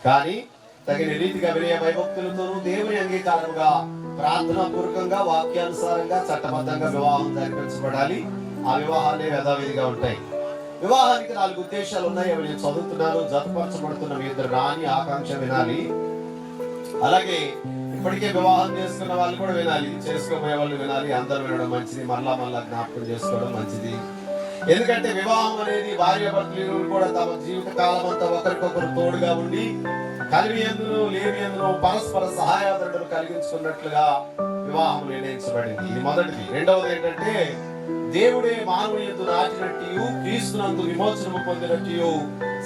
కానీ తగిన రీతిగా వినయ భయభక్తులతోనూ దేవుని అంగీకారముగా ప్రార్థనా పూర్వకంగా వాక్యానుసారంగా చట్టబద్ధంగా వివాహం జరిపించబడాలి. ఆ వివాహాలే యథావిధిగా ఉంటాయి. వివాహానికి 4 ఉద్దేశాలు ఉన్నాయి. అవి నేను చదువుతున్నాను. జతపరచబడుతున్న మీ ఇద్దరు రాని ఆకాంక్ష వినాలి. అలాగే ఇప్పటికే వివాహం చేసుకున్న వాళ్ళు కూడా వినాలి, చేసుకోబోయే వాళ్ళు వినాలి. అందరూ వినడం మంచిది, మళ్ళా జ్ఞాపకం చేసుకోవడం మంచిది. ఎందుకంటే వివాహం అనేది భార్యాభర్తలు కూడా తమ జీవిత కాలం అంతా ఒకరికొకరు తోడుగా ఉండి కలిమి ఎందును లేమి ఎందును పరస్పర సహాయాదరుడు కలిగించుకున్నట్లుగా వివాహం నిర్ణయించబడింది. ఇది మొదటిది. రెండవది ఏంటంటే దేవుడే మానవుని యందు నాటినట్టు క్రీస్తునందు విమోచనము పొందినట్టు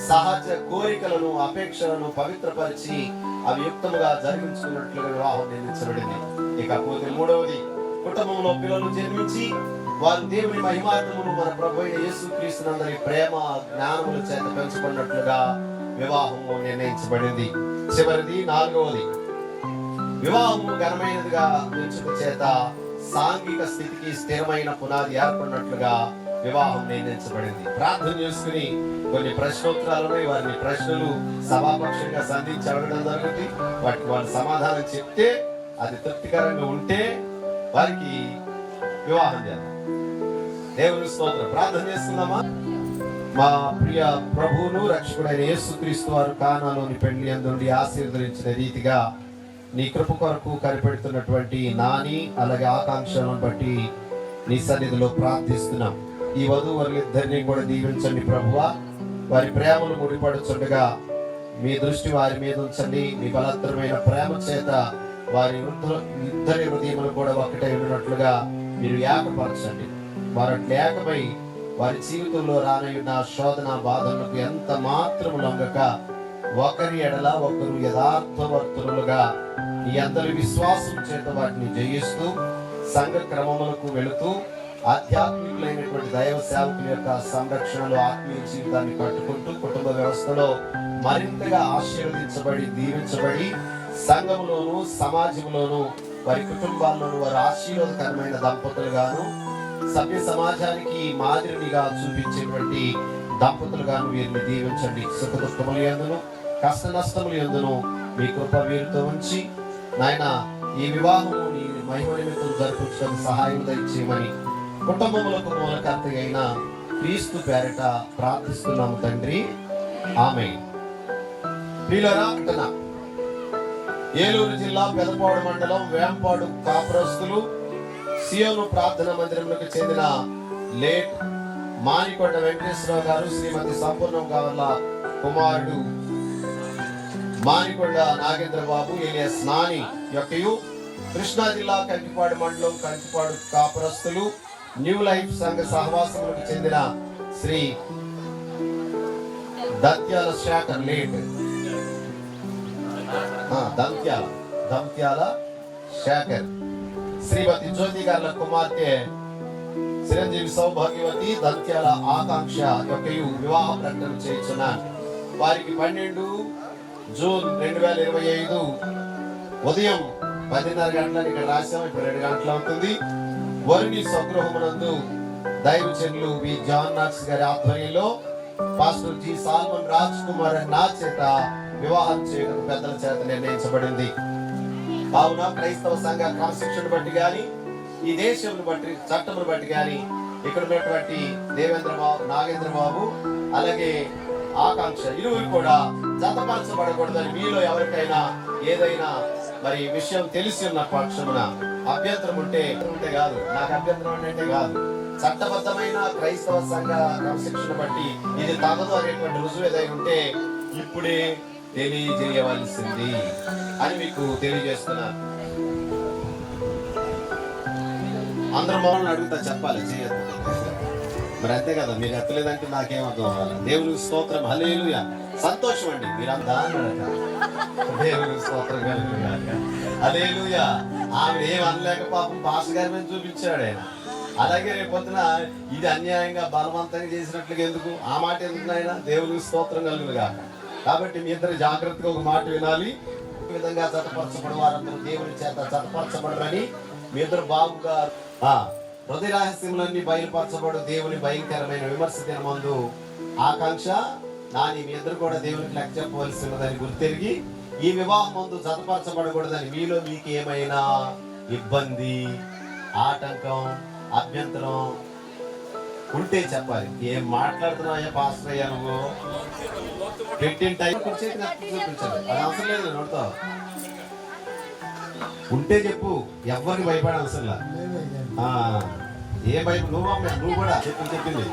సహజ కోరికలను అపేక్షలను పవిత్రపరిచి అవి యుక్తముగా జరిగించుకున్నట్లుగా వివాహం నిర్ణయించబడింది. ఇకపోతే మూడవది, కుటుంబంలో పిల్లలు జన్మించి వారు దేవుని మహిమార్థమును మన ప్రభు అయిన యేసుక్రీస్తునందరి ప్రేమ జ్ఞానముల చేత పెంచుకున్నట్లుగా వివాహము నిర్ణయించబడింది. చివరిది, నాలుగవది, వివాహము ఘనమైనదిగా ఎంచుట చేత సాంఘిక స్థితికి స్థిరమైన పునాది ఏర్పడినట్లుగా వివాహం నిర్ణయించబడింది. ప్రార్థన చేసుకుని కొన్ని ప్రశ్నోత్తరాలను వారిని ప్రశ్నలు సభాపక్షంగా సంధించి అడగడం జరుగుతుంది. వాటికి వాళ్ళు సమాధానం చెప్తే అది తృప్తికరంగా ఉంటే వారికి వివాహం చేద్దాం. దేవుని స్తోత్రం. ప్రార్థన చేసుకుందామా? మా ప్రియ ప్రభువును రక్షకుడైన యేసుక్రీస్తు వారు కానాలోని పెళ్లి యందుండి ఆశీర్వదించిన రీతిగా నీ కృప కొరకు కనిపెడుతున్నటువంటి నాని అలాగే ఆకాంక్షలను బట్టి నీ సన్నిధిలో ప్రార్థిస్తున్నాం. ఈ వధూవరులిద్దరినీ కూడా దీవించండి ప్రభువా. వారి ప్రేమను ముడిపడుచుండగా మీ దృష్టి వారి మీద ఉంచండి. మీ బలత్రమైన ప్రేమ చేత వారి ఇద్దరి హృదయములు కూడా ఒకటై ఉన్నట్లుగా మీరు ఏకపరచండి. వారు ఏకమై వారి జీవితంలో రానయ్యున్న శోధన బాధలకు ఎంత మాత్రము లొంగక ఒకరి ఎడల ఒకరు యథార్థవర్తులుగా ఈ అందరి విశ్వాసం చేత వాటిని జయిస్తూ సంఘ క్రమములకు వెళుతూ ఆధ్యాత్మికులైనటువంటి దైవ సేవకుల యొక్క సంరక్షణలో ఆత్మీయ జీవితాన్ని కట్టుకుంటూ కుటుంబ వ్యవస్థలో మరింతగా ఆశీర్వదించబడి దీవించబడి సంఘములోను సమాజంలోను వారి కుటుంబాల్లోనూ వారి ఆశీర్వాదకరమైన దంపతులుగాను సభ్య సమాజానికి మాదిరిగా చూపించేటువంటి దంపతులుగాను వీరిని దీవించండి. సుఖ దుఃఖముల యందును కష్ట నష్టముల యందును మీ కృప వీరితో ఉంచి నాయన ఈ వివాహము నీ మహిమ నిమిత్తం జరుపుకోవడం సహాయం దయచేయమని కుటుంబములకు మూలకర్త అయిన క్రీస్తు పేరిట ప్రార్థిస్తున్నాము తండ్రి, ఆమేన్. ప్రియులారా, ఏలూరు జిల్లా పెదపాడు మండలం వేంపాడు కాపురస్తులు సియోను ప్రార్థనా మందిరంలోకి చెందిన లేట్ మానికొండ వెంకటేశ్వరరావు గారు శ్రీమతి సంపూర్ణం గావర్ల కుమారుడు మానికొండ నాగేంద్రబాబు ఏలియాస్ నాని యొక్కయు కృష్ణా జిల్లా కంకిపాడు మండలం కంకిపాడు కాపురస్తులు న్యూ లైఫ్ సంఘ సహవాసములకు చెందిన శ్రీ దత్యాల శేఖర్ లేట్ దంత్యాల శేఖర్ శ్రీమతి జ్యోతి గారుల కుమార్తె చిరంజీవి సౌభాగ్యవతి దంత్యాల ఆకాంక్ష యొక్కయు వివాహ ప్రకటన చేయించున్నాను. వారికి 12 జూన్ 2025 ఉదయం 10:30 గంటలకు ఇక్కడ రాశాం. ఇప్పుడు 2 గంటలు అవుతుంది. వరుణి స్వగృహమునందు దైవజనులు వి జాన్ నాక్స్ గారి ఆధ్వర్యంలో pastor G Solomon Raj Kumar నా చేత వివాహం చేయడం పెద్దల చేత నిర్ణయించబడింది. కావున క్రైస్తవ సంఘ క్రమశిక్షణ బట్టి గాని ఈ దేశంను బట్టి చట్టమును బట్టి గాని ఇక్కడ ఉన్నటువంటి దేవేంద్రబాబు నాగేంద్రబాబు అలాగే ఆకాంక్ష ఇరువురు కూడా జతపరచబడకూడదని మీలో ఎవరికైనా ఏదైనా మరి విషయం తెలిసి ఉన్న పక్షమున అభ్యంతరం ఉంటే కాదు, నాకు అభ్యంతరం అంటే కాదు, చట్టబద్ధమైన క్రైస్తవ సంఘ క్రమశిక్షణ బట్టి ఇది తగదు అనేటువంటి రుజువు ఏదైనా ఉంటే ఇప్పుడే తెలియజేయవలసింది అని మీకు తెలియజేస్తున్నాను. అందరూ మమ్మల్ని అడుగుతా చెప్పాలి, చేయద్దు. మరి అంతే కదా, మీరు ఎత్తలేదంటే నాకేమర్థం అవ్వాలి. దేవునికి స్తోత్రం, హల్లెలూయా. సంతోషం అండి మీరంతా. దేవునికి స్తోత్రం హల్లెలూయా. ఆమె ఏం అనలేక పాపం పాస్టర్ గారి మీద చూపించాడు ఆయన. అలాగే రేపొద్దున ఇది అన్యాయంగా బలవంతంగా చేసినట్లుగా ఎందుకు, ఆ మాట ఎందుకు ఆయన. దేవునికి స్తోత్రం కలుగునుగా. కాబట్టి మీ ఇద్దరు జాగ్రత్తగా ఒక మాట వినాలి. ఈ విధంగా జతపరచబడి వారందరూ దేవుని చేత జతపరచబడరని మీ ఇద్దరు బాగుగా హృదయ రహస్యములన్నీ బయలుపరచబడు దేవుని భయంకరమైన విమర్శ దినమందు ఆకాంక్ష నాని మీ ఇద్దరు కూడా దేవునికి లెక్క చెప్పవలసి ఉన్నదని గుర్తెరిగి ఈ వివాహం ముందు జతపరచబడకూడదని మీలో మీకు ఏమైనా ఇబ్బంది, ఆటంకం, అభ్యంతరం ఉంటే చెప్పాలి. ఏం మాట్లాడుతున్నావా పాస్టర్ అయ్యా నువ్వు? పెట్టిన టైం చూపించాలి, అది అవసరం లేదు. నోడుతావు ఉంటే చెప్పు, ఎవరికి భయపడే అవసరం లేదు. ఏ భయం నువ్వు కూడా చెప్పింది.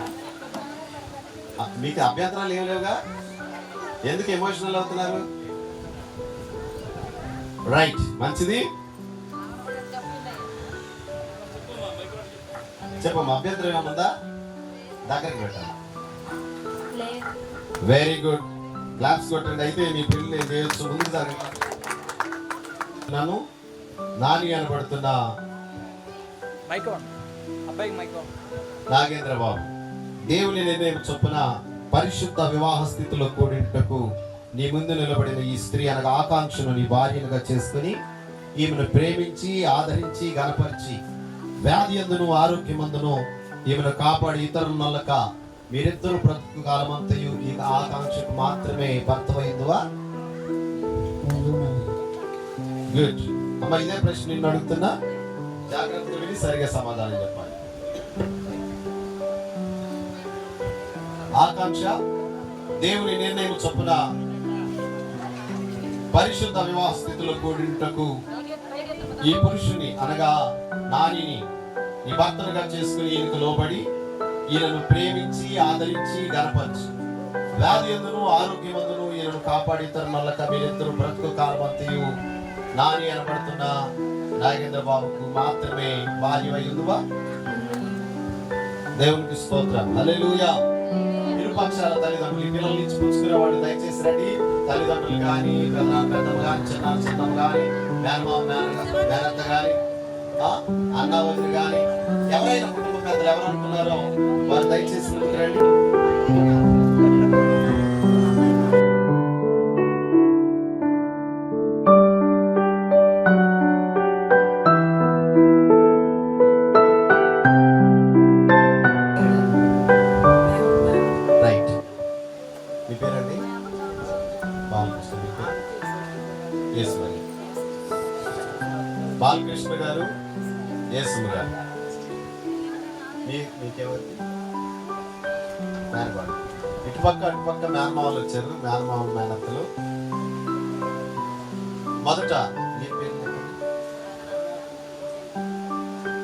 మీకు అభ్యంతరాలు ఏం లేవుగా, ఎందుకు ఎమోషనల్ అవుతున్నారు? రైట్, మంచిది. చెప్పమ్మా, అభ్యంతరం ఏముందా? దగ్గరికి పెట్టాలి. వెరీ గుడ్, క్లాప్స్ కొట్టండి. అయితే మీ పిల్లలు చేయొచ్చు. ముందు నన్ను నాని అనబడుతున్న నాగేంద్ర బాబు దేవుని నిర్ణయం చొప్పున పరిశుద్ధ వివాహ స్థితిలో కూడినటకు నీ ముందు నిలబడిన ఈ స్త్రీ అనగా ఆకాంక్షను నీ భార్యనుగా చేసుకుని ఈమెను ప్రేమించి ఆదరించి గణపరిచి వ్యాధి అందును ఆరోగ్యమందును ఈమెను కాపాడి ఇతరులు నల్లక మీరిద్దరు బ్రతుకు కాలమంతయు ఈ ఆకాంక్షకు మాత్రమే భర్తమైందువా? గుడ్ అమ్మ, ఇదే ప్రశ్న నిన్ను అడుగుతున్నా, జాగ్రత్తగా విని సరిగా సమాధానం చెప్పాలి. ఆకాంక్ష దేవుని నిర్ణయం చొప్పున పరిశుద్ధ వివాహ స్థితిలో కూడినటకు ఈ పురుషుని అనగా నానిని నీ భర్తనుగా చేసుకుని ఈయనకు లోబడి ఈయనను ప్రేమించి ఆదరించి గణపరిచి వ్యాధి ఎందును ఆరోగ్యమందును ఈయనను కాపాడి ఇతరులక మీరిద్దరు బ్రతుకు కాలమంతయు నాని అనబడుతున్న నాగేంద్ర బాబుకు మాత్రమే భార్య ఉందివా? దేవునికి స్తోత్రం, హల్లెలూయా. ఇరుపక్షాల తల్లిదండ్రులు ఈ పిల్లల్ని ఇచ్చి పుచ్చుకునే వాళ్ళు దయచేసి రండి. తల్లిదండ్రులు కానీ, పెద్దమ్మ కానీ, చిన్నమ్మ కానీ, మేనమామ మేనత్త కానీ, అన్న వదిలి కానీ, ఎవరైనా కుటుంబ పెద్దలు ఎవరు అనుకున్నారో వారు దయచేసి రండి. బాలకృష్ణ గారు, యేసు గారు, మీకేమవుతుంది? మేనబాడు. ఇటుపక్క అటుపక్క మేనమామలు వచ్చారు, మేనమామలు మేనత్తలు. మొదట మీ పేరు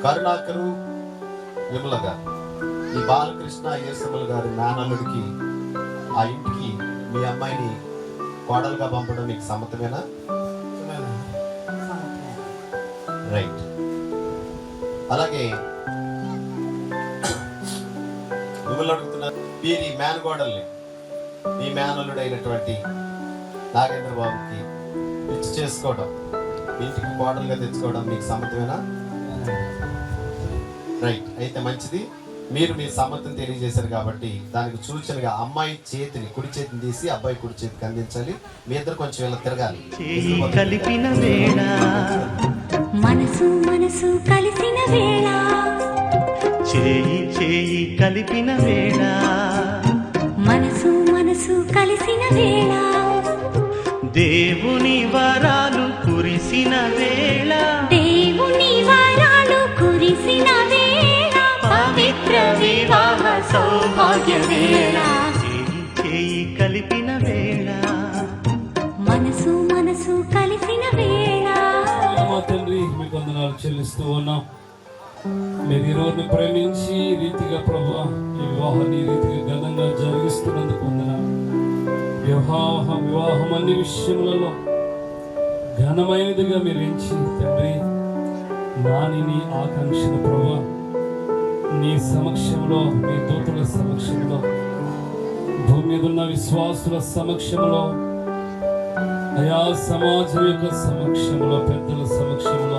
కరుణాకరు విమల గారు. ఈ బాలకృష్ణ యేసుముల గారి మేనల్లుడికి ఆ ఇంటికి మీ అమ్మాయిని కోడలుగా పంపడం మీకు సమ్మతమేనా? రైట్. అలాగే మిమ్మల్ని అడుగుతున్నారు, వీరి మేనగోడల్ని మీ మేనల్లుడు అయినటువంటి నాగేంద్ర బాబుకి ఇచ్చి చేసుకోవడం, ఇంటికి కోడలుగా తెచ్చుకోవడం మీకు సమ్మతమేనా? రైట్, అయితే మంచిది. మీరు మీ సమ్మతిని తెలియజేశారు కాబట్టి దానికి సూచనగా అమ్మాయి చేతిని కుడి చేతిని తీసి అబ్బాయి కుడి చేతికి అందించాలి. మీ ఇద్దరు కొంచెం ఇలా తిరగాలి. కలిపిన వేళ మనసు మనసు కలిసిన వేళ, చేయి చేయి కలిపిన వేళ, మనసు మనసు కలిసిన వేళ, దేవుని వరాలు కురిసిన వేళ, దేవుని వరాలు కురిసిన వేళ, పవిత్ర వివాహ సౌభాగ్య వేళ, చేయి చేయి కలిపిన వేళ, మనసు మనసు కలిసిన వేళ. తండ్రి మీకు వందనాలు చెల్లిస్తూ ఉన్నాం. మీరు ఈ రోజుని ప్రేమించి ఈ రీతిగా ప్రభువా ఈ వివాహాన్ని ఈ రీతిగా ఘనంగా జరిగిస్తున్నందుకు వందనాలు. వివాహం అన్ని విషయములలో ఘనమైనదిగా మీరు ఎంచి తండ్రి నాని ఆకాంక్షను ప్రభువా నీ సమక్షంలో, నీ దూతల సమక్షంలో, భూమి మీద ఉన్న విశ్వాసుల సమక్షంలో, అయా సమాజం యొక్క సమక్షంలో, పెద్దల సమక్షంలో,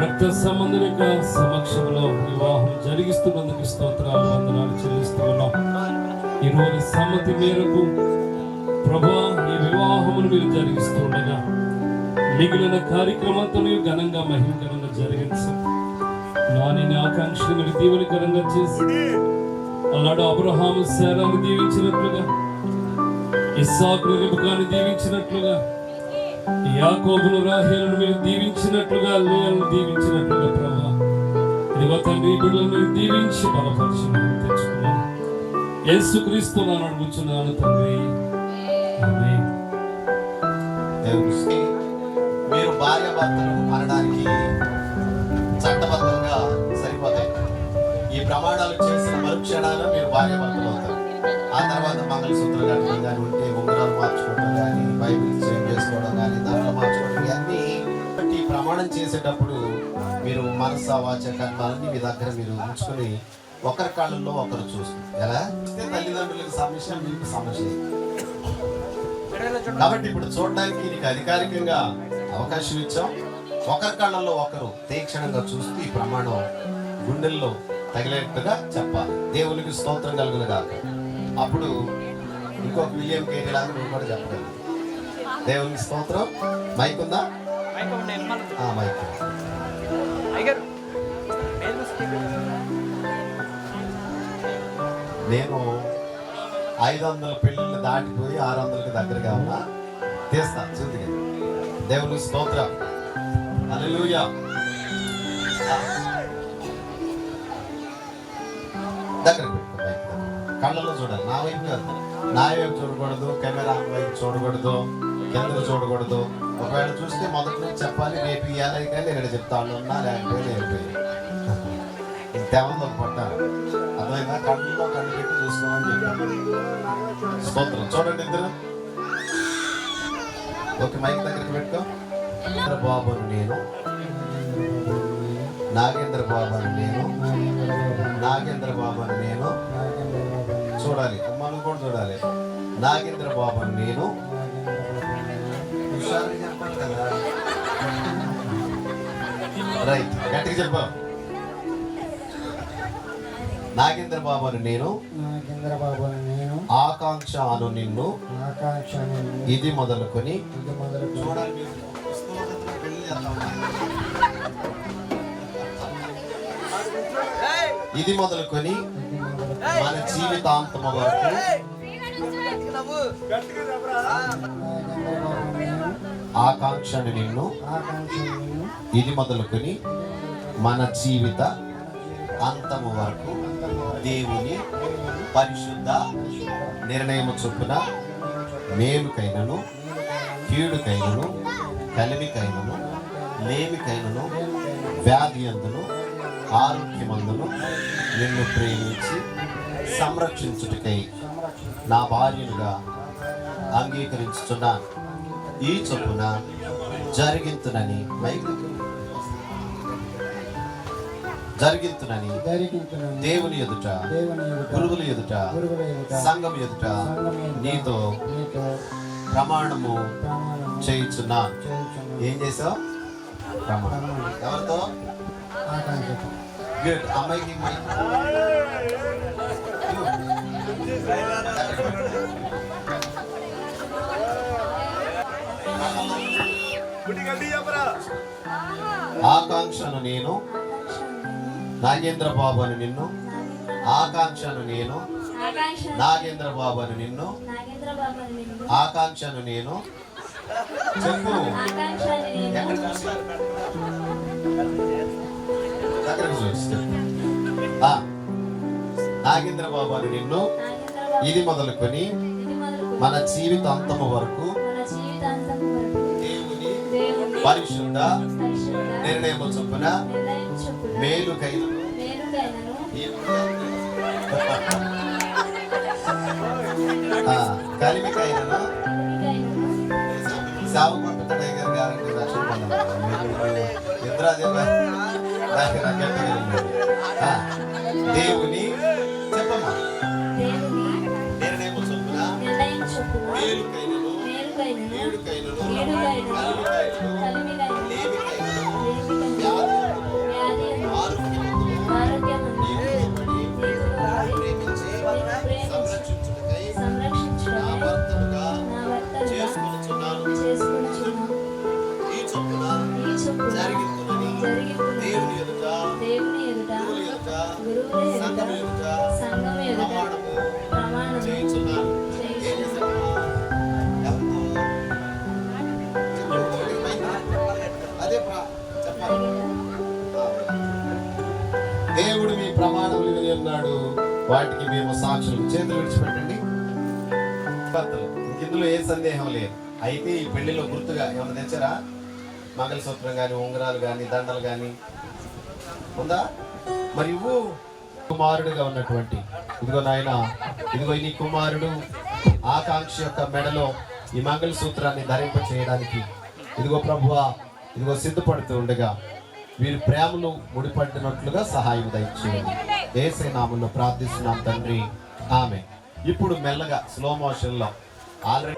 రక్త సంబంధుల యొక్క సమక్షంలో వివాహం జరిగిస్తున్నందుకు స్తోత్రాలు వందనాలు చెల్లిస్తూ ఉన్నాం. ఈరోజు సమ్మతి మేరకు ప్రభువా ఈ వివాహమును మీరు జరిగిస్తూ ఉండగా మిగిలిన కార్యక్రమంతో మీరు ఘనంగా మహిమకరంగా జరిగించండి. నాని ఆకాంక్షను మీరు దీవెనకరంగా చేసి అన్నాడు అబ్రహాము శారాను దీవించినట్లుగా, ఇస్సాకును రిబకాను దీవించినట్లుగా, యాకోబును రాహేలును మీరు దీవించినట్లుగా, లేయాను దీవించినట్లుగా ప్రభువా ఇదిగో తండ్రి బిడ్డలను మీరు దీవించి బలపరచుమని తెచ్చుకున్నాను. యేసుక్రీస్తు నామమున అడుగుచున్నాను తండ్రి, ఆమేన్. దేవునికి మీరు భార్య భర్తలు అనడానికి చట్టబద్ధంగా సరిపోతాయి. ఈ ప్రమాణాలు చేసిన మరుక్షణాన మీరు భార్య భర్తలు అవుతారు. ఆ తర్వాత మంగళసూత్రం కట్టడం కానీ, ఉంటే ఉంగరాలు మార్చుకోవడం కానీ, బైబిల్ చేంజ్ చేసుకోవడం కానీ, దండలు మార్చుకోవడం కానీ, ఈ ప్రమాణం చేసేటప్పుడు మీరు మనస వాచ కర్మాలని మీ దగ్గర మీరు ఉంచుకొని ఒకరి కాళ్ళల్లో ఒకరు చూస్తారు. ఎలా తల్లిదండ్రులకు సమస్య, మీకు సమస్య. కాబట్టి ఇప్పుడు చూడడానికి నీకు అధికారికంగా అవకాశం ఇచ్చాం. ఒకరి కళ్ళల్లో ఒకరు తీక్షణంగా చూస్తూ ఈ ప్రమాణం గుండెల్లో తగిలేట్టుగా చెప్పాలి. దేవునికి స్తోత్రం కలుగునుగా. అప్పుడు ఇంకొక విలియం కేరీ లాగా నువ్వు కూడా చెప్పగలవు. దేవునికి స్తోత్రం. మైక్ ఉందా? మైక్. నేను 500 పెళ్ళిళ్ళు దాటిపోయి 600కి దగ్గరగా ఉన్నా. తీస్తా చూద్దిగా. దేవుని స్తోత్రం. హల్లెలూయా. దగ్గర కళ్ళలో చూడాలి. నా వైపు కాదు, నా వైపు చూడకూడదు, కెమెరా వైపు చూడకూడదు, కిందకు చూడకూడదు. ఒకవేళ చూస్తే మొదటి నుంచి చెప్పాలి, రేపు ఇవ్వాలి కానీ ఇక్కడ చెప్తాను ఉన్నా లేకపోతే వెళ్ళిపోయి ఇంతేమంది పట్టాలి. అర్థమైందా? కళ్ళలో కళ్ళు పెట్టి చూసుకోమని చెప్పాను. స్తోత్రం. చూడండి ఇద్దరు. ఓకే, మైక్ దగ్గరికి పెట్టుకో. బాబుని నేను, నాగేంద్ర బాబుని నేను, నాగేంద్ర బాబుని నేను. చూడాలి, మనం కూడా చూడాలి. నాగేంద్ర బాబుని నేను. హుషారుగా చెప్పాలి కదా. రైట్, గట్టిగా చెప్పు. నాగేంద్ర బాబుని నేను, ఆకాంక్ష అను నిన్ను, ఇది మొదలుకొని చూడాలి. ఇది మొదలుకొని మన జీవితాంతము వరకు ఆకాంక్షను నిన్ను, ఇది మొదలుకొని మన జీవిత అంతము వరకు దేవుని పరిశుద్ధ నిర్ణయము చొప్పున మేలుకైనను, కీడుకైనను, కలిమికైనను, లేమికైనను, వ్యాధి అందును, ఆరోగ్యమందును నిన్ను ప్రేమించి సంరక్షించుటకై నా భార్యనుగా అంగీకరించుచున్నాను. ఈ చొప్పున జరిగింతునని దేవుని ఎదుట, గురువుల ఎదుట, సంఘం ఎదుట నీతో ప్రమాణము చేయుచున్నాను. ఏం చేసావు? ప్రమాణం. ఎవరితో? గుడ్. అమ్మాయికి ఆకాంక్షను నేను, నాగేంద్ర బాబు అని నిన్ను, ఆకాంక్షను నేను, నాగేంద్ర బాబు అని నిన్ను, ఆకాంక్షను నేను. చెప్పు. నాగేంద్ర బాబు అని నిన్ను, ఇది మొదలుకొని మన జీవితాంతము వరకు దేవుని పరిశుద్ధ నిర్ణయము చొప్పున మేలుకైనను, కలిమికైనను, సాగుపంపుతాడే గారు రక్షణ పొందాలి. దేవుని చెప్పమ్మా నిర్ణయము చొప్పున మేలుకైనను, కీడుకైనను, కలిమికైనను, లేమికైనను, దేవుని ఎదుట, గురువుల ఎదుట, సంఘం ఎదుట వాటికి మేము సాక్షులు. చేతులు విడిచిపెట్టండి. భర్తలు, ఇందులో ఏ సందేహం లేదు. అయితే ఈ పెళ్లిలో గుర్తుగా ఏమన్నా తెచ్చారా? మంగళసూత్రం కానీ, ఉంగరాలు కానీ, దండలు కానీ ఉందా? మరి ఇవ్వు. కుమారుడుగా ఉన్నటువంటి ఇదిగో నాయన, ఇదిగో నీ కుమారుడు ఆకాంక్ష యొక్క మెడలో ఈ మంగళసూత్రాన్ని ధరింప చేయడానికి ఇదిగో ప్రభువా, ఇదిగో సిద్ధపడుతూ ఉండగా వీరి ప్రేమలు ముడిపడినట్లుగా సహాయం దయచేయండి. యేసే నామములో ప్రార్థిస్తున్నాం తండ్రి, ఆమె. ఇప్పుడు మెల్లగా స్లో మోషన్ లో ఆల్రెడీ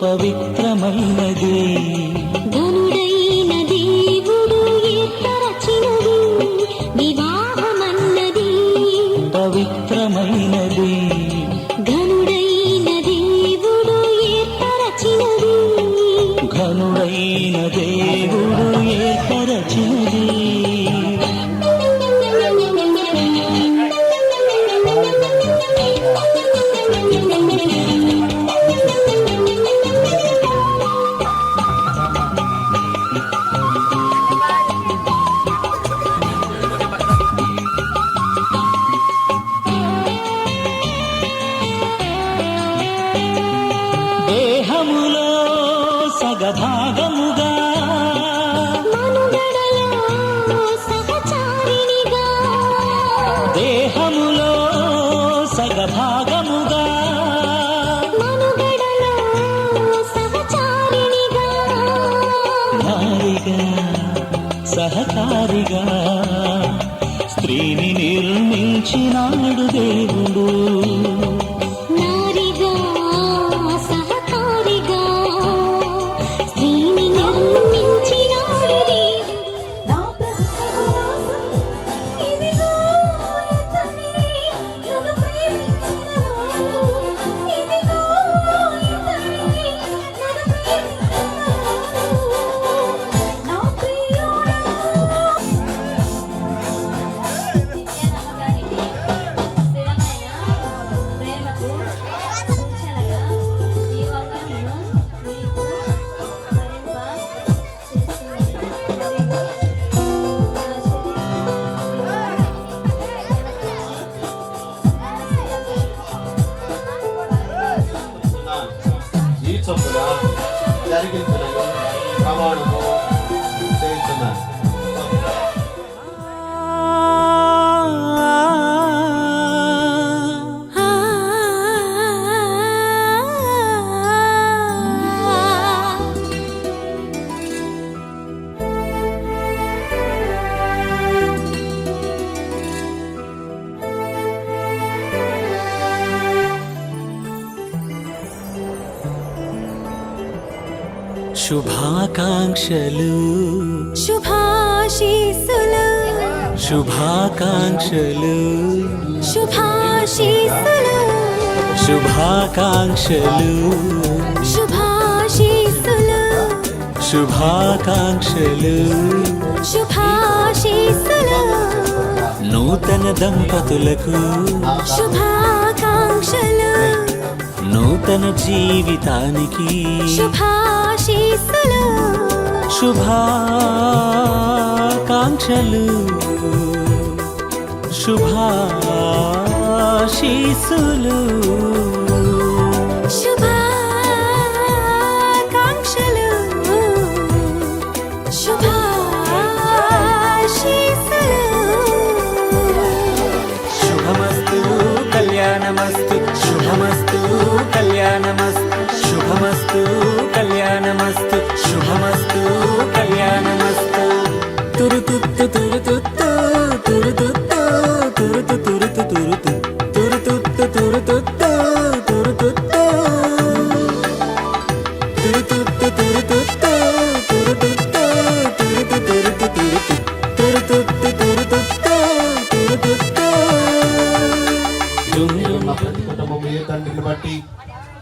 పవిత్రమైనది, ధనుడైన దేవుడు ఏర్పరచినది. వివాహమన్నది పవిత్రమైనది, ధనుడైన దేవుడు ఏర్పరచినది. ఘనుడైన దేవుడు ఏర్పరచినది. దేహములో సగభాగముగా, మనుగడలో సహచారిణిగా, దేహములో సగభాగముగా, మనుగడలో సహచారిణిగా, నారిగా సహకారిగా స్త్రీని నిర్మించినాడు దేవుడు. నారిగా సహకారిగా స్త్రీని నిర్మించినాడు దేవుడు. నా ప్రతివాసం ఇదిగో ఇతని, నన్ను ప్రేమించినవాడు. ఇదిగో ఇతని, నన్ను ప్రేమించినవాడు. నా ప్రియుడు. ఈ చొప్పున జరిగించునని ప్రమాణము చేయించున్నాను. శుభాకాంక్షలు, శుభాశీస్సులు, శుభాకాంక్షలు, శుభాశీస్సులు, శుభాకాంక్షలు, శుభాశీస్సులు, శుభాకాంక్షలు. శుభాశీస్సులు, నూతన దంపతులకు శుభాకాంక్షలు, నూతన జీవితానికి శుభాశీస్సులు, శుభాకాంక్షలు, శుభాశీస్సులు. శుభాకాంక్షలు, శుభాశీస్సులు. శుభమస్తు కళ్యాణమస్తు, శుభమస్తు కళ్యాణమస్తు, శుభ శుభమస్తు కళ్యాణమస్తు శుభమస్తు కళ్యాణమస్తు తురుతుత్తు తురుతుత్తు తురుతుత్తు తురుతు తురుతు తురుతు తురుతుత్తు తురుతుత్తు తురుతుత్తు తురుతుత్తు తురుతుత్తు తురుతుత్తు తురుతు తురుతు తురుతు తురుతుత్తు తురుతుత్తు తురుతుత్తు. ఉన్న ప్రతి కుటుంబం ఏ తండ్రిని బట్టి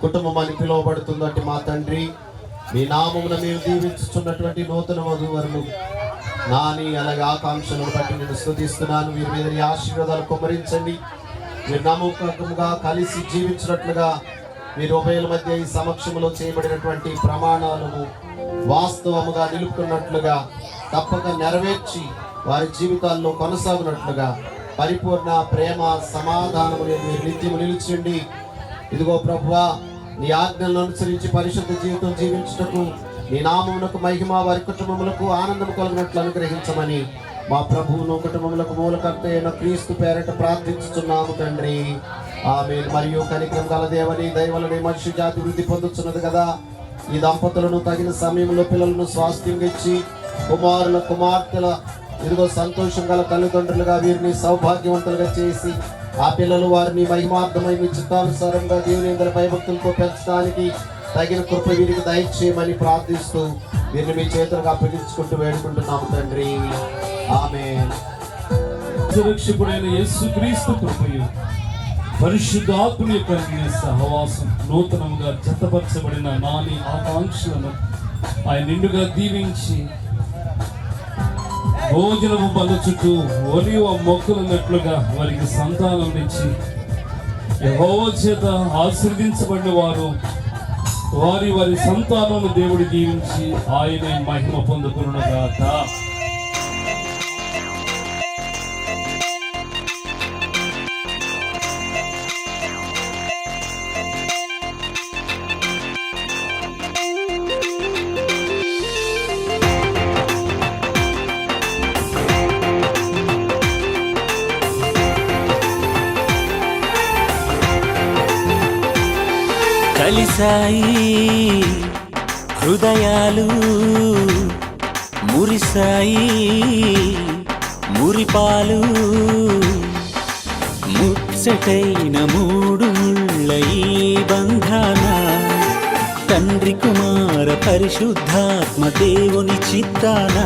కుటుంబం అని పిలువబడుతుందంటే మా తండ్రి మీ నామమున మీరు దీవించుతున్నటువంటి నూతన వధూవరులు నాని అలాగే ఆకాంక్షలను బట్టి నేను స్తుతిస్తున్నాను. వీరి మీద నీ ఆశీర్వాదాలు కుమ్మరించండి. మీరు నమ్మకంగా కలిసి జీవించినట్లుగా మీరు ఉభయల మధ్య ఈ సమక్షంలో చేయబడినటువంటి ప్రమాణాలను వాస్తవముగా నిలుపుకున్నట్లుగా తప్పక నెరవేర్చి వారి జీవితాల్లో కొనసాగినట్లుగా పరిపూర్ణ ప్రేమ సమాధానములు మీరు నిత్యము నిలిచిండి. ఇదిగో ప్రభువా, నీ ఆజ్ఞలను అనుసరించి పరిశుద్ధ జీవితం జీవించుటకు నీ నామమునకు మహిమ వారి కుటుంబములకు ఆనందం కలిగినట్లు అనుగ్రహించమని మా ప్రభువును కుటుంబములకు మూలకర్త అయిన క్రీస్తు పేరట ప్రార్థించుతున్నాము తండ్రి. ఆమేన్. మరియు కనికరం గల దేవని దయవలని మనిషి జాతి వృద్ధి పొందుతున్నది కదా. ఈ దంపతులను తగిన సమయంలో పిల్లలను స్వాస్థ్యం ఇచ్చి కుమారుల కుమార్తెల ఇదిగో సంతోషం గల తల్లిదండ్రులుగా వీరిని సౌభాగ్యవంతులుగా చేసి ఆ పిల్లలు వారిని మహిమార్థమై మీ చిత్తానుసారంగా దేవుని అందరి భయభక్తులతో పెంచడానికి తగిన కృప వీరికి దయచేయమని ప్రార్థిస్తూ వీరిని మీ చేతులకు అప్పగించుకుంటూ వేడుకుంటున్నాము తండ్రి. ఆమేన్. సురక్షకుడైన యేసుక్రీస్తు కృపయు పరిశుద్ధాత్మ యొక్క సహవాసం నూతనంగా జతపరచబడిన నాని ఆకాంక్షలను ఆయన నిండుగా దీవించి భోజనము బల్ల చుట్టూ ఒలివ మొక్కలున్నట్లుగా వారికి సంతానం ఇచ్చి యెహోవా చేత ఆశీర్వదించబడిన వారు వారి వారి సంతానము దేవుడు దీవించి ఆయనే మహిమ పొందుకునుగాక. కలిసాయి హృదయాలు మురిసాయి మురిపాలు ముచ్చటైన మూడు ముళ్ళ ఈ బంధాన తండ్రి కుమార పరిశుద్ధాత్మ దేవుని చిత్తాన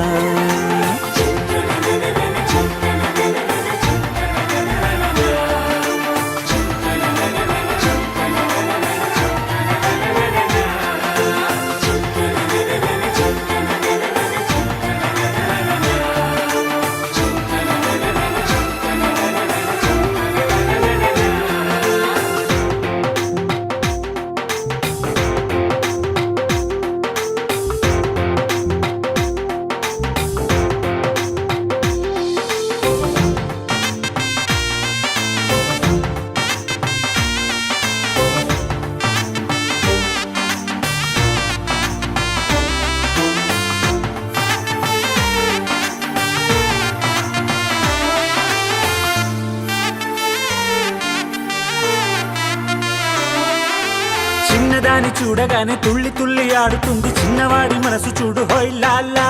చిన్నదాని చూడగానే తుళ్ళి తుళ్ళి ఆడుతుంది చిన్నవాడి మనసు చూడు హోయ్లాలా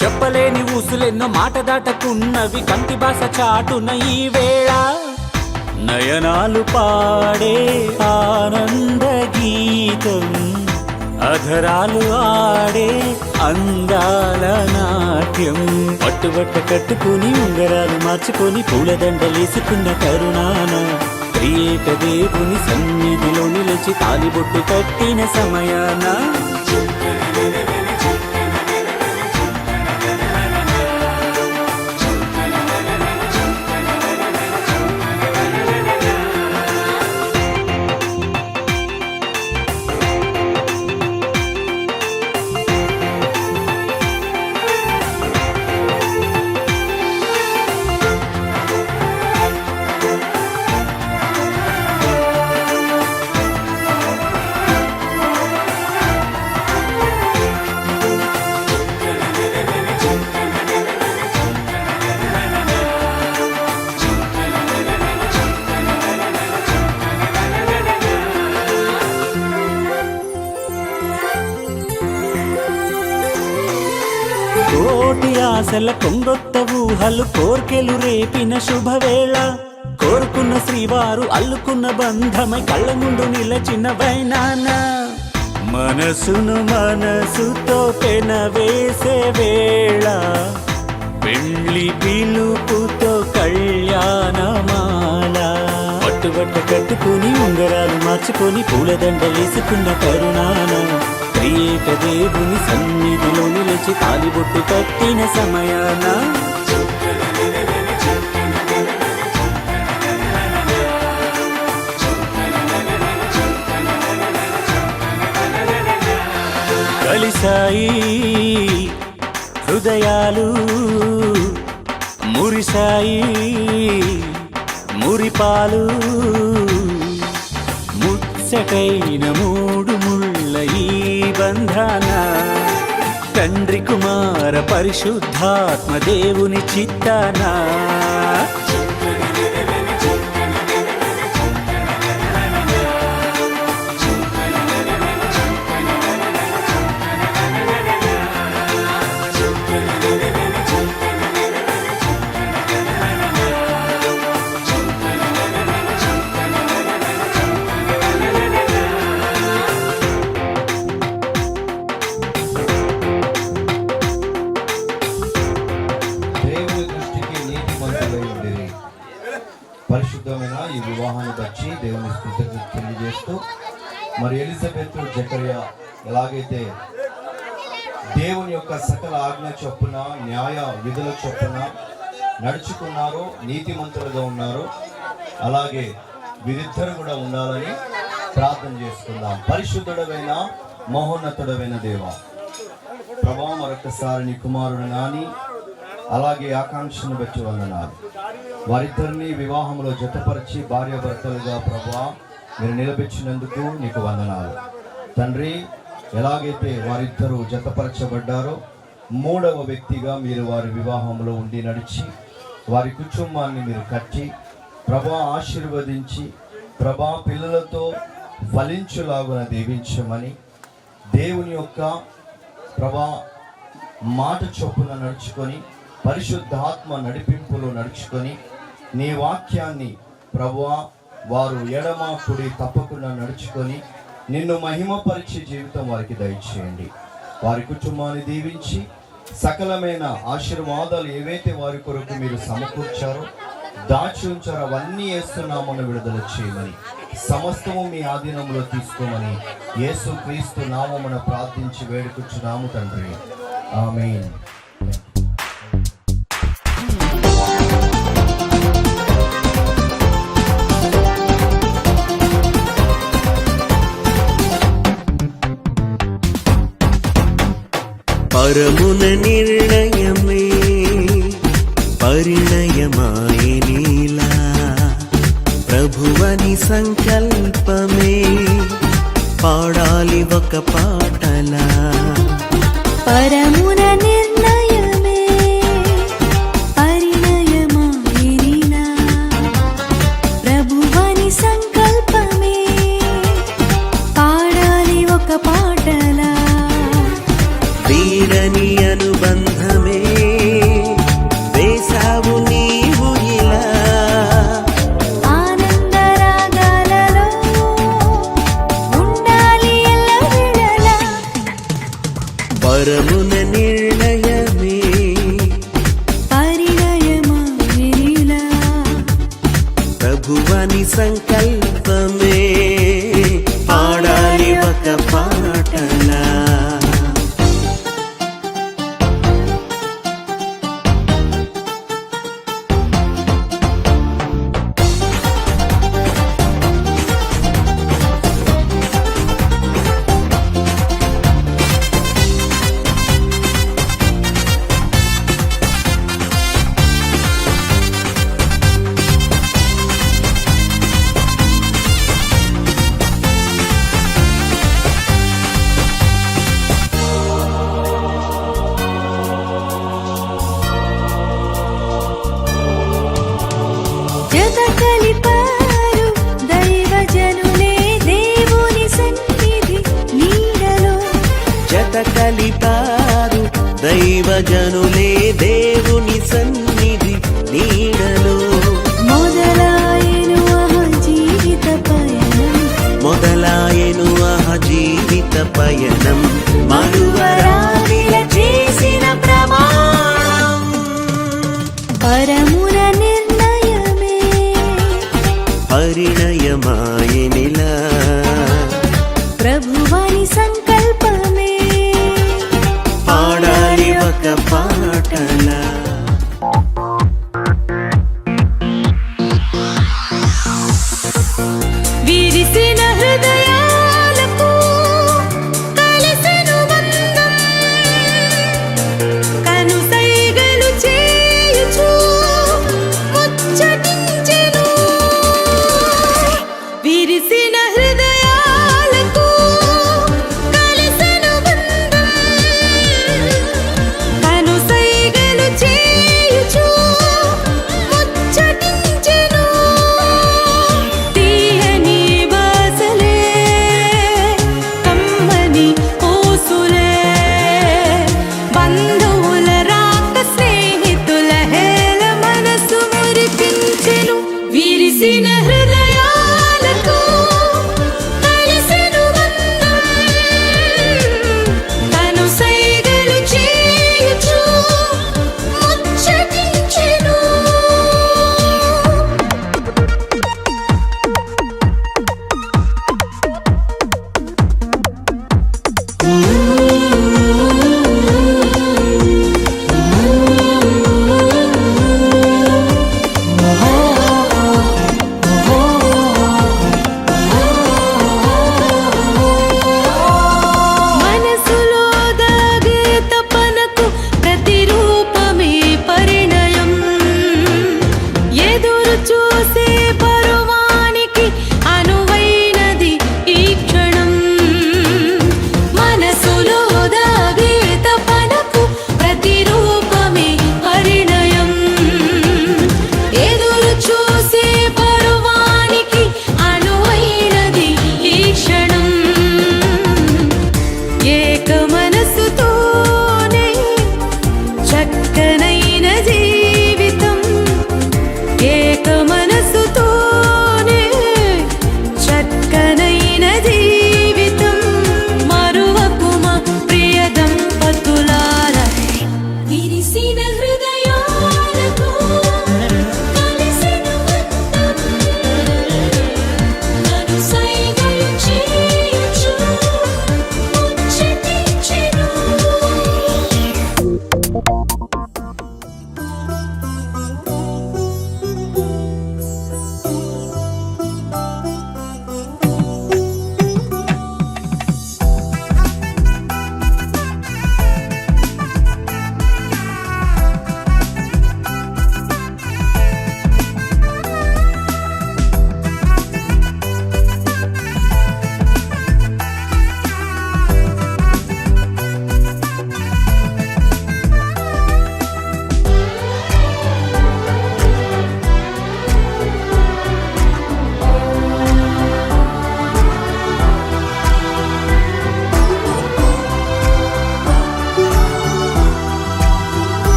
చెప్పలేని ఊసులెన్నో మాట దాటకున్నవి కంటి భాష చాటున ఈ వేళ నయనాలు పాడే ఆనంద గీతం అధరాలు ఆడే అందాల నాట్యం పట్టుబట్ట కట్టుకుని ఉంగరాలు మార్చుకొని పూలదండలేసుకున్న కరుణాన త్రియేక దేవుని సన్నిధిలో నిలిచి తాలిబొట్టు కట్టిన సమయాన ఆశల కొంగొత్త ఊహలు కోర్కెలు రేపిన శుభవేళ కోరుకున్న శ్రీవారు అల్లుకున్న బంధమై కళ్ళ ముందు నిలచిన వైనాన మనసును మనసుతో పెనవేసే వేళ పెళ్లి పిలుపుతో కళ్యాణమాల పట్టుబట్ట కట్టుకుని ఉంగరాలు మార్చుకొని పూలదండ వేసుకున్న కరుణాన త్రియేక దేవుని సన్నిధిలో నిలిచి తాలిబొట్టు కట్టిన సమయాన కలిసాయి హృదయాలు మురిసాయి మురిపాలు ముచ్చటైన మూడు ముళ్ళ ఈ బంధాన తండ్రి కుమార పరిశుద్ధాత్మ దేవుని చిత్తానా దేవుని దృష్టికి నీతిమంతులై ఉండేది. పరిశుద్ధమైన ఈ వివాహాన్ని బట్టి దేవుని కృతజ్ఞత తెలియజేస్తూ మరి ఎలిజబెత్ జకరియా ఎలాగైతే దేవుని యొక్క సకల ఆజ్ఞ చొప్పున న్యాయ విధుల చొప్పున నడుచుకున్నారో నీతిమంతులుగా ఉన్నారో అలాగే వీరిద్దరు కూడా ఉండాలని ప్రార్థన చేసుకుందాం. పరిశుద్ధుడమైన మహోన్నతుడమైన దేవ ప్రభా మరొకసారి నీ కుమారుడు నాని అలాగే ఆకాంక్షను బట్టి వందనాలు. వారిద్దరిని వివాహంలో జతపరిచి భార్యాభర్తలుగా ప్రభా మీరు నిలబెచ్చినందుకు నీకు వందనాలు తండ్రి. ఎలాగైతే వారిద్దరూ జతపరచబడ్డారో మూడవ వ్యక్తిగా మీరు వారి వివాహంలో ఉండి నడిచి వారి కుటుంబాన్ని మీరు కట్టి ప్రభా ఆశీర్వదించి ప్రభా పిల్లలతో ఫలించులాగున దీవించమని దేవుని యొక్క ప్రభా మాట చొప్పున నడుచుకొని పరిశుద్ధాత్మ నడిపింపులో నడుచుకొని నీ వాక్యాన్ని ప్రభువా వారు ఎడమ కుడి తప్పకుండా నడుచుకొని నిన్ను మహిమపరిచే జీవితం వారికి దయచేయండి. వారి కుటుంబాన్ని దీవించి సకలమైన ఆశీర్వాదాలు ఏవైతే వారి కొరకు మీరు సమకూర్చారో దాచి ఉంచారో అవన్నీ యేసునామమున విడుదల చేయమని సమస్తము మీ ఆధీనంలో తీసుకోమని యేసు క్రీస్తు నామమున ప్రార్థించి వేడుకొచ్చున్నాము తండ్రి. ఆమేన్. పరమున నిర్ణయమే పరిణయమాయనీలా ప్రభువని సంకల్పమే పాడాలి ఒక పాటలా పరమున నిర్ణయమే పరిణయమాయనిలా ప్రభువని సంకల్పమే పాడాలి ఒక పాటలా వీరని అనుబంధమే వేసావు నీవు ఇలా ఆనందరాగాలలో ఉండాలి ఎల్లవేళలా పరమున నిర్ణయమే పరిణయమాయనిలా ప్రభువని సంకల్పమే పాడాలి ఒక పాటలా జత కలిపారు దైవజనులే దేవుని సన్నిధి నీడలో జత కలిపారు దైవజనులే దేవుని సన్నిధి నీడలో మొదలాయెను జీవిత పయనం మరువరానిల చేసిన ప్రమాణం పరమున నిర్ణయమే పరిణయమాయనిలా ప్రభువాని సంకల్పమే పాడాలి ఒక పాటలా విరిసిన హృదయాలకు కలిసెను బంధం కనుసైగలు చేయుచు ముచ్చటించెను విరిసిన హృదయాలకు కలిసెను బంధం కనుసైగలు చేయుచు ముచ్చటించెను తీయని బాసలే కమ్మని ఊసులే బంధువుల రాక స్నేహితుల హేళ మనసు మురిపించెను విరిసిన హృదయాలకు కలిసెను బంధం కనుసైగలు చేయుచు ముచ్చటించెను మనసులో దాగే తపనకు ప్రతిరూపమే పరిణయం ఎదురు చూసే పరువానికి అనువైనది ఈ క్షణం మనసులో దాగే తపనకు ప్రతిరూపమే పరిణయం ఎదురు చూసే పరువానికి అనువైనది ఈ క్షణం ఏక మనసుతోనే చక్కనైన జీవితం ఏక మనసుతోనే చక్కనైన జీవితం మరువకుమా ప్రియ దంపతులారా విరిసిన హృదయాలకు కలిసెను బంధం కనుసైగలు చేయుచు ముచ్చటించెను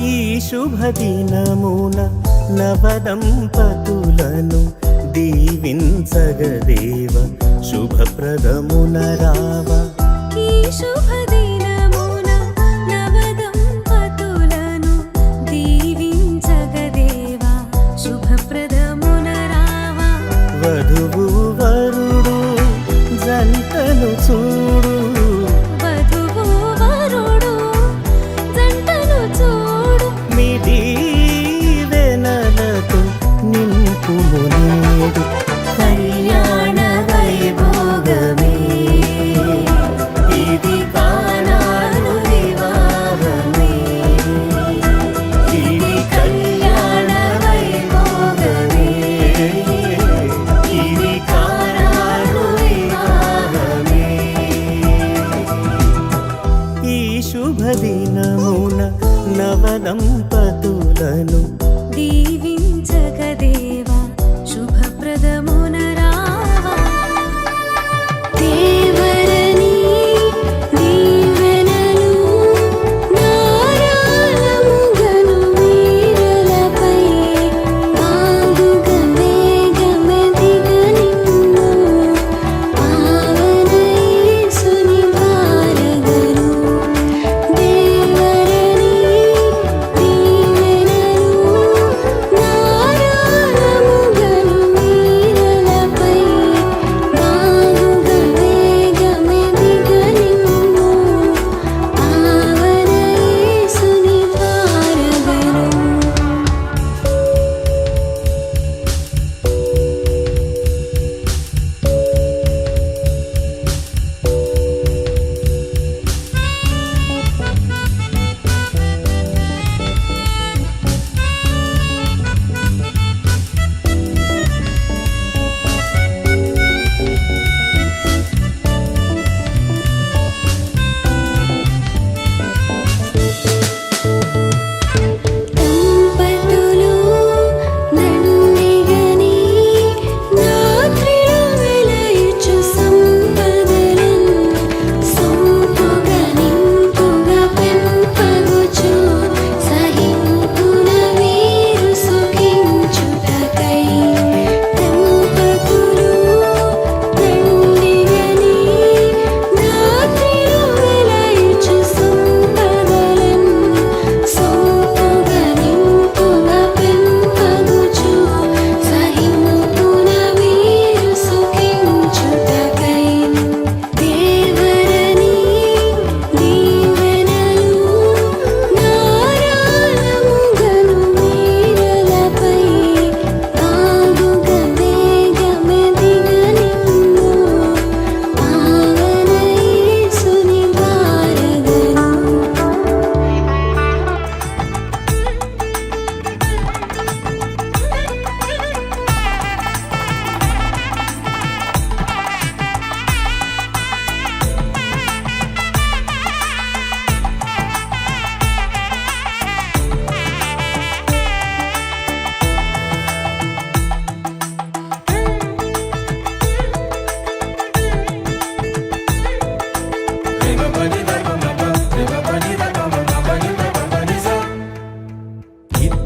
ఈ శుభదినమున నవదంపతులను దీవించగదేవ శుభప్రదమున రావా ఈ శుభదినమున నవదంపతులను దీవించగదేవా శుభప్రదమున రావా వధువు వరుడు జంటను చూడు వధువు వరుడు జంటను చూడు మీ దీవెనలతో నింపుము నేడు కళ్యాణ వైభోగమే ఇది కానాడు వివాహమే ఇది కళ్యాణ వైభోగమే ఇది కానాడు వివాహమే ఈ శుభదినమున నవదంపతులను దీవించగదేవా శుభప్రదమున రావా దేవరని దీవెనలు నా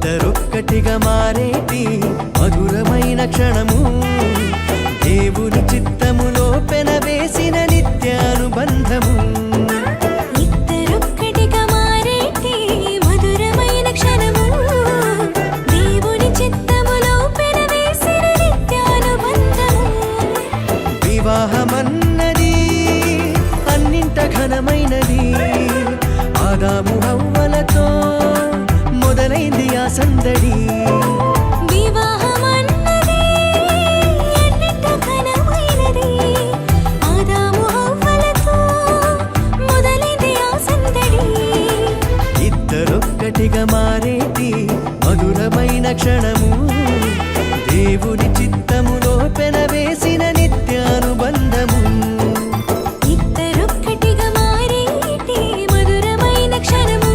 ఇద్దరొక్కటిగా మారేటి మధురమైన క్షణము దేవుని చిత్తములో పెనవేసిన నిత్యానుబంధము. ఇద్దరొక్కటిగా మారేటి మధురమైన క్షణము దేవుని చిత్తములో పెనవేసిన నిత్యానుబంధము. వివాహమన్నది అన్నింట ఘనమైనది, ఆదాము హవ్వలతో మొదలైంది ఆ సందడి. వివాహమన్నది ఎన్నింట ఘనమైనది, ఆదాము హవ్వలతో మొదలైంది ఆ సందడి. ఇద్దరొక్కటిగా మారేటి మధురమైన క్షణము దేవుని చిత్తములో పెనవేసిన నిత్యానుబంధము. ఇద్దరొక్కటిగా మారేటి మధురమైన క్షణము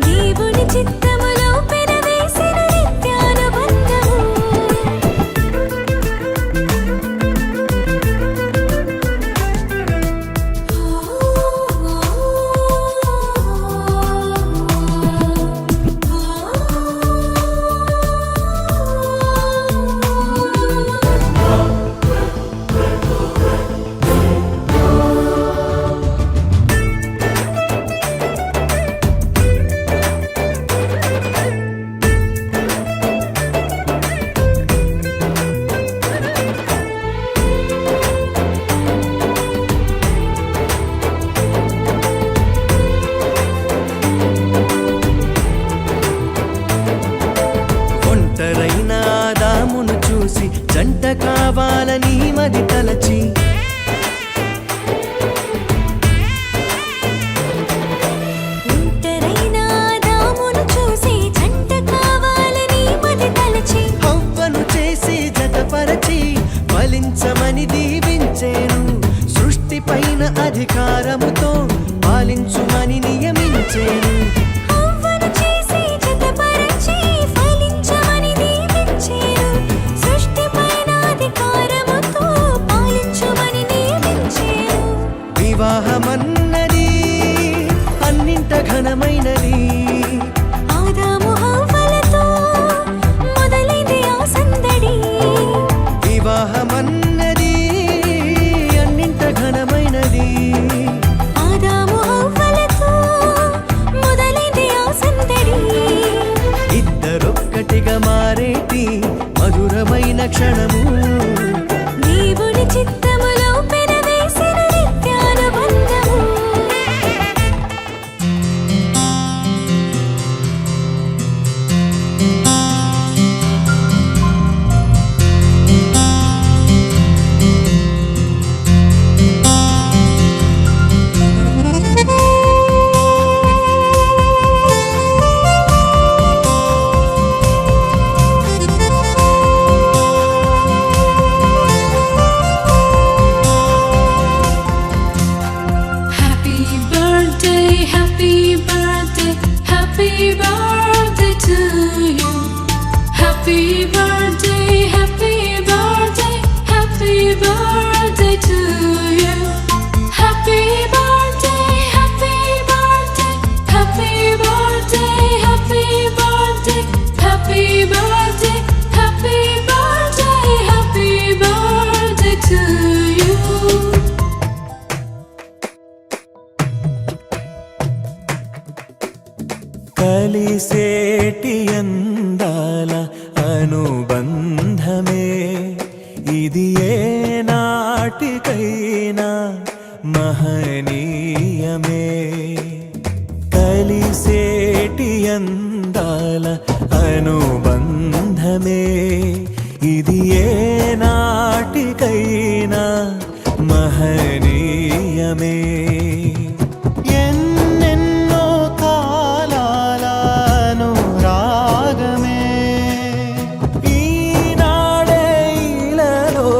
దేవుని చిత్తములో పెనవేసిన నిత్యానుబంధము. ఒంటరైన ఆదామును చూసి జంట కావాలని మది తలచి, ఒంటరైన ఆదామును చూసి జంట కావాలని మది తలచి, హవ్వను చేసి జతపరచి ఫలించమని దీవించేను. సృష్టి పైన అధికారముతో పాలించుమని నియమించేను. హవ్వను చేసి జతపరచి ఫలించమని దీవించెను. సృష్టిపైన అధికారముతో పాలించుమని నియమించెను. వివాహమన్నది అన్నింట ఘనమైనది, ఆదాము హవ్వలతో మొదలైంది ఆ సందడి. వివాహమన్నది అన్నింట ఘనమైనది, ఆదాము హవ్వలతో మొదలైంది ఆ సందడి. ఇద్దరొక్కటిగా మారేటి మధురమైన క్షణము దేవుని చిత్తములో పెనవేసిన నిత్యానుబంధము. Happy birthday, happy birthday, happy birthday to you. Happy birthday, happy birthday, happy birthday to you. Happy birthday, happy birthday, happy birthday, happy birthday, happy birthday, happy birthday, happy birthday to you. కలిసేటి అందాల అనుబంధమే ఇది ఏ నాటికైనా మహనీయమే. కలిసేటి అందాల అనుబంధమే ఇది ఏ నాటికైనా మహనీయమే. ఎన్నెన్నో కాలాల అనురాగమే ఈనాడే ఇలలో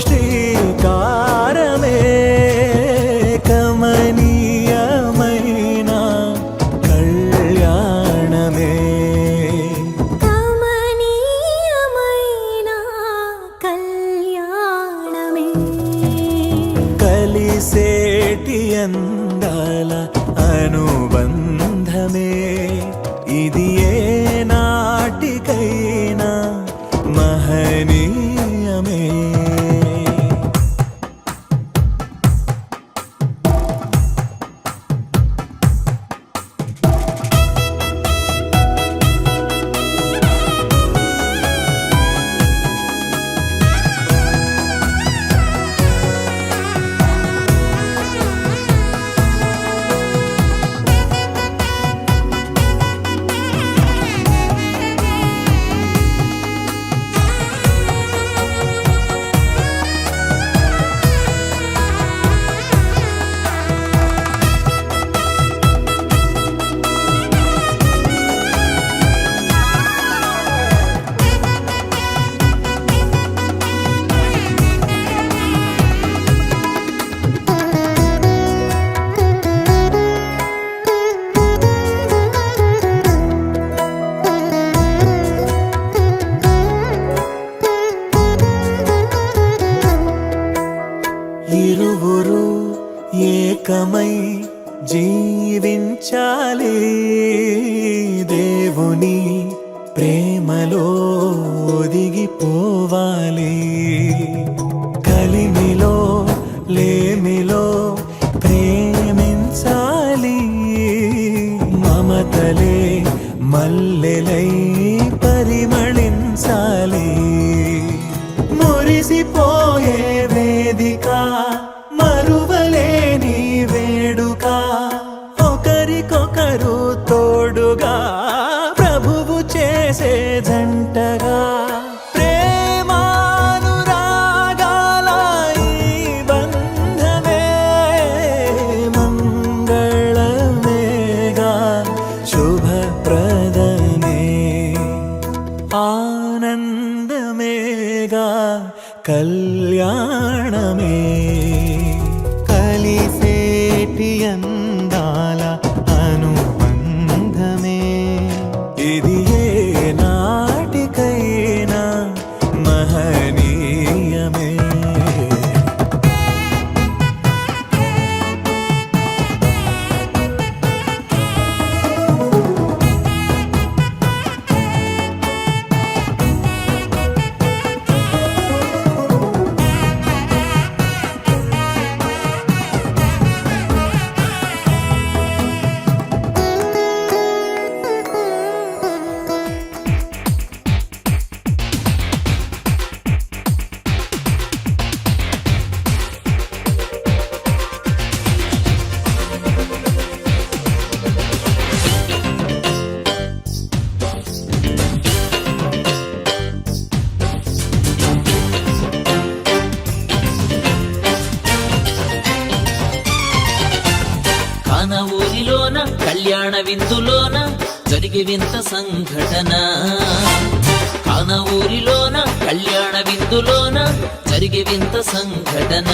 శ్రీకారమే. కమనీయమైన కళ్యాణమే, కమనీయమైన కళ్యాణమే. కలిసేటి అందాల అనుబంధమే ఇది ఏ దేవుని ప్రేమలో ఒదిగిపోవాలి. కలిమిలో లేమిలో ప్రేమించాలి. మమతలే మల్లెలై పరిమళించాలి. మురిసిపోయే వేదిక మరువలేని వేడుక, ఒకరికొకరు తోడుగా ప్రభువు చేసే జంటగా, ప్రేమానురాగాల ఈ బంధమే మంగళమేగా, శుభప్రదమే, ఆనందమేగా, కళ్యాణమే. కలిసేటి అందాల అనుబంధమే ఇది ఏ నాటికైనా మహనీయమే. కాన ఊరిలోన కళ్యాణ విందులోన జరిగే వింత సంఘటన. కాన ఊరిలోన కళ్యాణ విందులోన జరిగే వింత సంఘటన.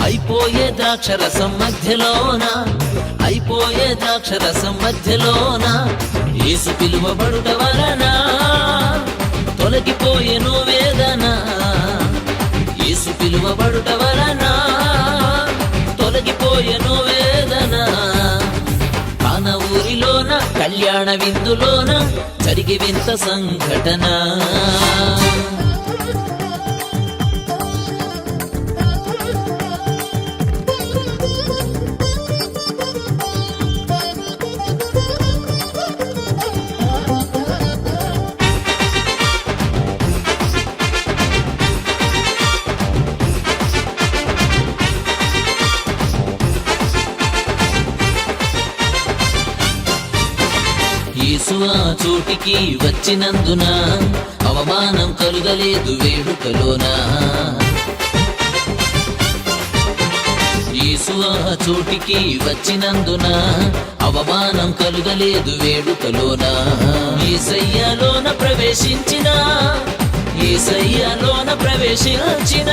అయిపోయే ద్రాక్షరసం మధ్యలోన, అయిపోయే ద్రాక్షరసం మధ్యలోన యేసు పిలువబడుట వలన తొలగిపోయెను వేదన. యేసు పిలువబడుట వలన తొలగిపోయెను వేదన. కాన ఊరిలోన కళ్యాణ విందులోన జరిగే వింత సంఘటన. యేసు ఆ చోటికి వచ్చినందున అవమానం కలుగలేదు వేడుకలోన. యేసు ఆ చోటికి వచ్చినందున అవమానం కలుగలేదు వేడుకలోన. యేసయ్యలోన ప్రవేశించిన, యేసయ్యలోన ప్రవేశించిన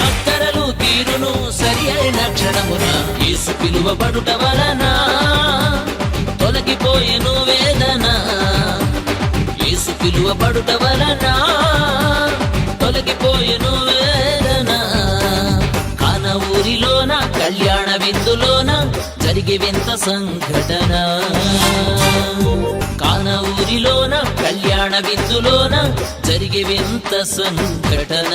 అక్కరలు తీరును సరి అయిన క్షణమున యేసు పిలువబడుట వలన తొలగిపోయెను వేదన. యేసు పిలువబడుట వలన తొలగిపోయెను వేదన. కాన ఊరిలోన కళ్యాణ విందులోన జరిగే వింత సంఘటన. కాన ఊరిలోన కళ్యాణ విందులోన జరిగే వింత సంఘటన.